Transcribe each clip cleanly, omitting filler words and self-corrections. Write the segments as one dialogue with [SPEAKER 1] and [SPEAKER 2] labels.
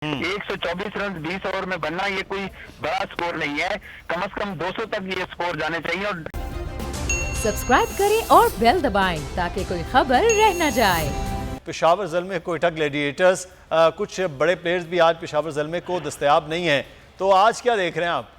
[SPEAKER 1] 124 run 20 over में बनना ये कोई बड़ा स्कोर नहीं है। कम से कम 200 तक ये स्कोर जाने चाहिए। और
[SPEAKER 2] सब्सक्राइब करें और बेल दबाएं ताकि कोई खबर रह न जाए।
[SPEAKER 3] पेशावर ज़ल्मे कोयटा ग्लैडिएटर्स, कुछ बड़े प्लेयर्स भी आज पेशावर ज़ल्मे को दस्तयाब नहीं है, तो आज क्या देख रहे हैं आप?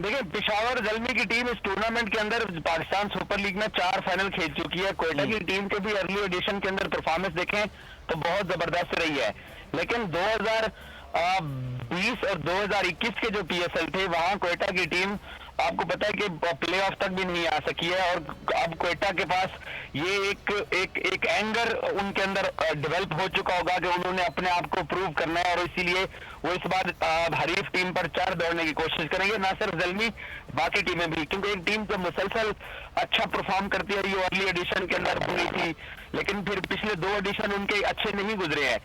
[SPEAKER 1] देखिए, पेशावर ज़ल्मी की टीम इस टूर्नामेंट के अंदर पाकिस्तान सुपर लीग में 4 फाइनल खेल चुकी है। कोयटा की टीम के भी अर्ली एडिशन के अंदर परफॉर्मेंस देखें तो बहुत जबरदस्त रही है, लेकिन 2020 और 2021 के जो PSL थे वहां कोयटा की टीम आपको पता है कि प्ले ऑफ तक भी नहीं आ सकी है। और अब कोयटा के पास ये एक एंगर उनके अंदर डेवलप हो चुका होगा कि उन्होंने अपने आप को प्रूव करना है, और इसीलिए वो इस बार हरीफ टीम पर 4 दौड़ने की कोशिश करेंगे, ना सिर्फ ज़ल्मी बाकी टीमें भी। क्योंकि एक टीम जब मुसलसल अच्छा परफॉर्म करती है, ये अर्ली एडिशन के अंदर हुई थी, लेकिन फिर पिछले 2 एडिशन उनके अच्छे नहीं गुजरे हैं।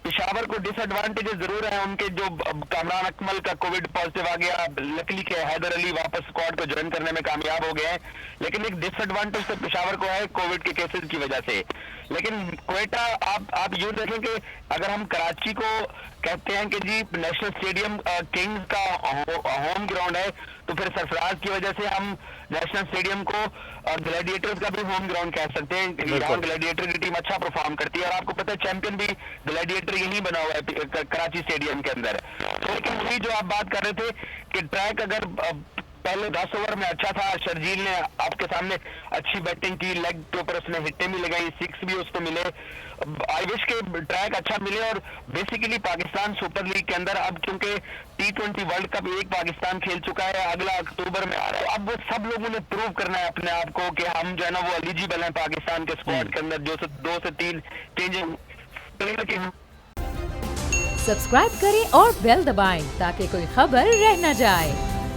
[SPEAKER 1] पेशावर को डिसएडवांटेजेस जरूर है उनके, जो कामरान अकमल का कोविड पॉजिटिव आ गया, लकली के हैदर अली वापस स्क्वाड को ज्वाइन करने में कामयाब हो गए हैं, लेकिन एक डिसएडवांटेज तो पेशावर को है कोविड के केसेस की वजह से। लेकिन कोयटा आप यूं देखें कि अगर हम कराची को कहते हैं कि जी नेशनल स्टेडियम किंग्स का होम ग्राउंड है, तो फिर सरफराज की वजह से हम नेशनल स्टेडियम को ग्लैडिएटर्स का भी होम ग्राउंड कह सकते हैं। यहाँ ग्लैडिएटर की टीम अच्छा परफॉर्म करती है, और आपको पता है चैंपियन भी ग्लैडिएटर यही बना हुआ है कराची स्टेडियम के अंदर। तो लेकिन वही जो आप बात कर रहे थे कि ट्रैक अगर पहले 10 ओवर में अच्छा था, शर्जील ने आपके सामने अच्छी बैटिंग की, लेग के ऊपर उसने हिट्टे भी लगाई, 6 भी उसको मिले। आई विश के ट्रैक अच्छा मिले। और बेसिकली पाकिस्तान सुपर लीग के अंदर अब क्योंकि T20 वर्ल्ड कप एक पाकिस्तान खेल चुका है, अगला अक्टूबर में आ रहा है, अब वो सब लोगों ने प्रूव करना है अपने आप को कि हम जो है ना वो एलिजिबल हैं पाकिस्तान के स्क्वाड के अंदर, जो 2 से 3 चेंजिंग।
[SPEAKER 2] सब्सक्राइब करें और बेल दबाएं ताकि कोई खबर रह न जाए।